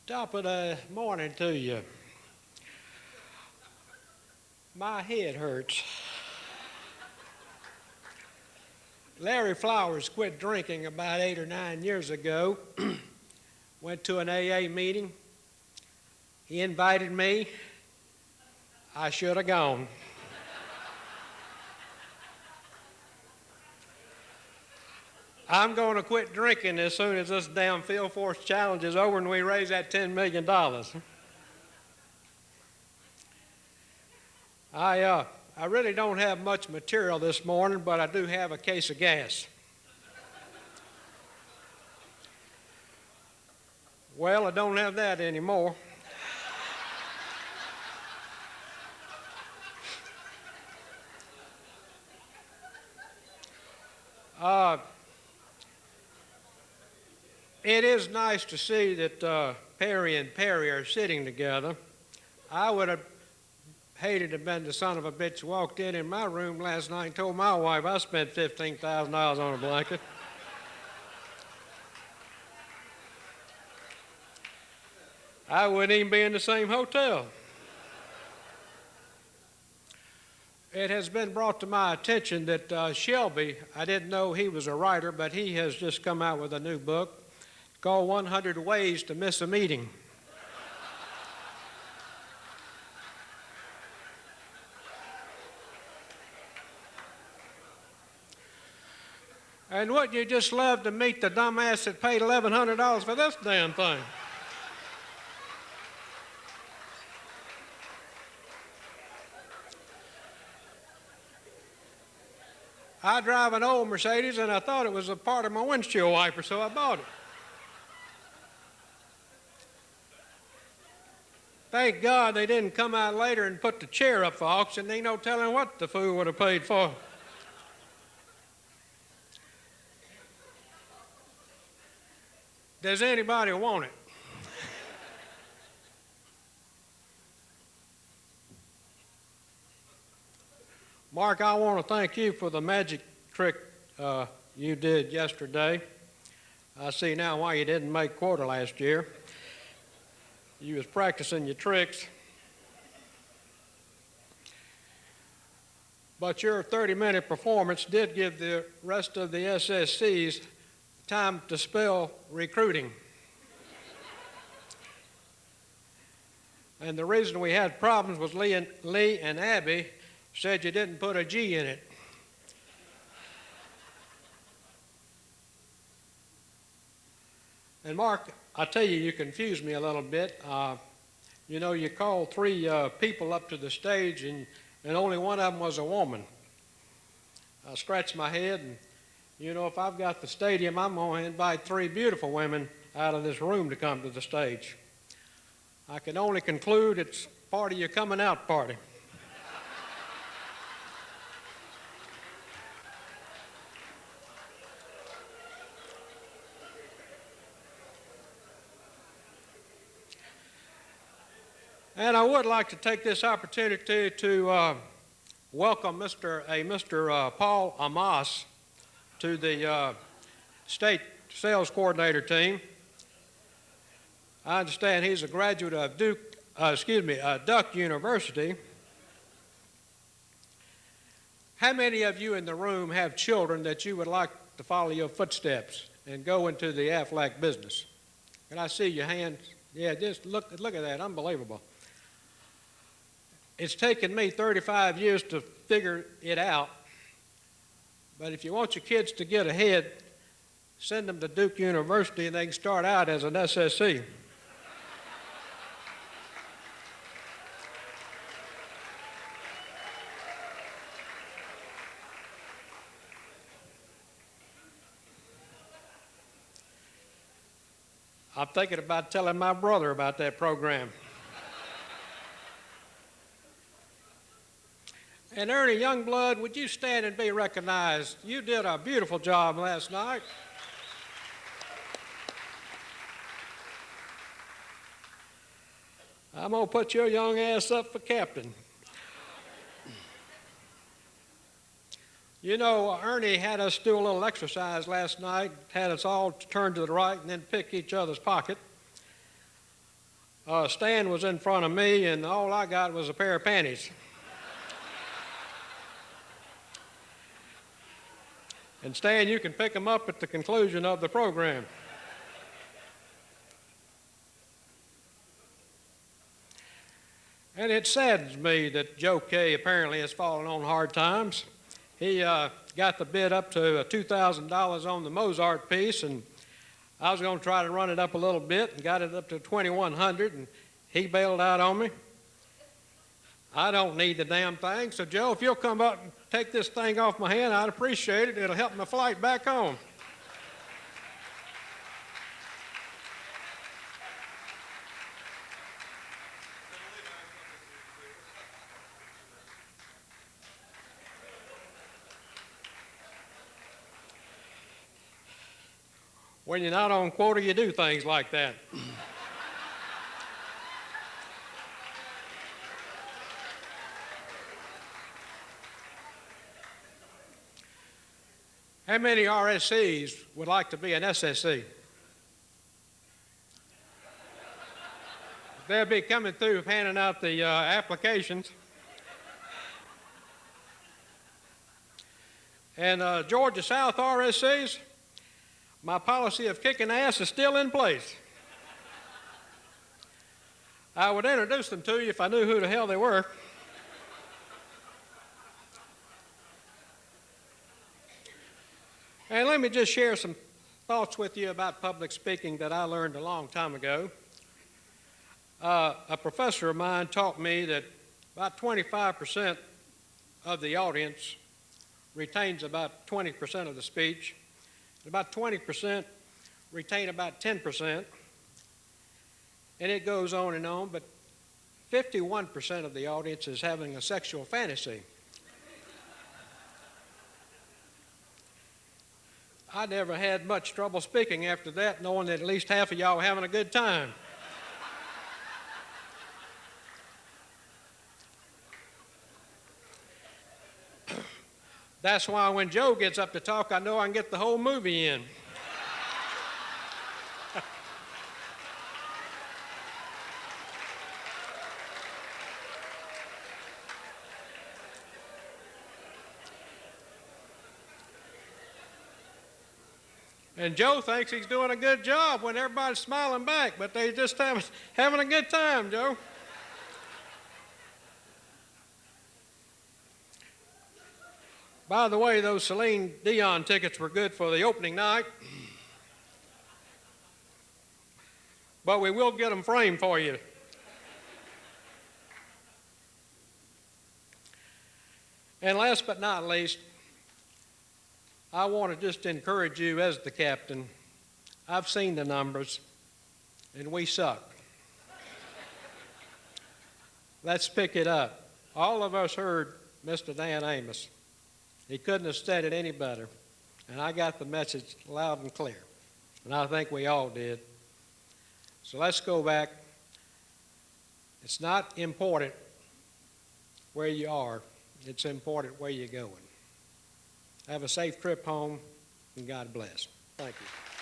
Top of the morning to you. My head hurts. Larry Flowers quit drinking about 8 or 9 years ago. Went to an AA meeting. He invited me. I should have gone. I'm going to quit drinking as soon as this damn Field Force Challenge is over and we raise that $10 million. I really don't have much material this morning, but I do have a case of gas. Well, I don't have that anymore. It is nice to see that Perry and Perry are sitting together. I would have hated to have been the son of a bitch who walked in my room last night and told my wife I spent $15,000 on a blanket. I wouldn't even be in the same hotel. It has been brought to my attention that Shelby, I didn't know he was a writer, but he has just come out with a new book called 100 Ways to Miss a Meeting. And wouldn't you just love to meet the dumbass that paid $1,100 for this damn thing? I drive an old Mercedes and I thought it was a part of my windshield wiper, so I bought it. Thank God they didn't come out later and put the chair up for auction. Ain't no telling what the fool would have paid for. Does anybody want it? Mark, I want to thank you for the magic trick you did yesterday. I see now why you didn't make quota last year. You was practicing your tricks. But your 30-minute performance did give the rest of the SSCs time to spell recruiting. And the reason we had problems was Lee and Abby said you didn't put a G in it. And Mark, I tell you, you confused me a little bit. You know, you called 3 people up to the stage and only one of them was a woman. I scratched my head and, you know, if I've got the stadium, I'm going to invite 3 beautiful women out of this room to come to the stage. I can only conclude it's part of your coming out party. And I would like to take this opportunity to welcome Mr. Paul Amos to the state sales coordinator team. I understand he's a graduate of Duck University. How many of you in the room have children that you would like to follow your footsteps and go into the Aflac business? Can I see your hands? Yeah, just look at that, unbelievable. It's taken me 35 years to figure it out, but if you want your kids to get ahead, send them to Duke University and they can start out as an SSC. I'm thinking about telling my brother about that program. And Ernie Youngblood, would you stand and be recognized? You did a beautiful job last night. I'm going to put your young ass up for captain. You know, Ernie had us do a little exercise last night, had us all turn to the right and then pick each other's pocket. Stan was in front of me, and all I got was a pair of panties. And Stan, you can pick them up at the conclusion of the program. And it saddens me that Joe Kay apparently has fallen on hard times. He got the bid up to $2,000 on the Mozart piece, and I was going to try to run it up a little bit and got it up to $2,100, and he bailed out on me. I don't need the damn thing, so Joe, if you'll come up and take this thing off my hand, I'd appreciate it. It'll help my flight back home. When you're not on quota, you do things like that. How many RSCs would like to be an SSC? They'll be coming through handing out the applications. And Georgia South RSCs, my policy of kicking ass is still in place. I would introduce them to you if I knew who the hell they were. And let me just share some thoughts with you about public speaking that I learned a long time ago. A professor of mine taught me that about 25% of the audience retains about 20% of the speech. About 20% retain about 10%, and it goes on and on, but 51% of the audience is having a sexual fantasy. I never had much trouble speaking after that, knowing that at least half of y'all were having a good time. That's why when Joe gets up to talk, I know I can get the whole movie in. And Joe thinks he's doing a good job when everybody's smiling back, but they just having a good time, Joe. By the way, those Celine Dion tickets were good for the opening night, but we will get them framed for you. And last but not least, I want to just encourage you as the captain. I've seen the numbers, and we suck. Let's pick it up. All of us heard Mr. Dan Amos. He couldn't have said it any better, and I got the message loud and clear, and I think we all did. So let's go back. It's not important where you are. It's important where you're going. Have a safe trip home, and God bless. Thank you.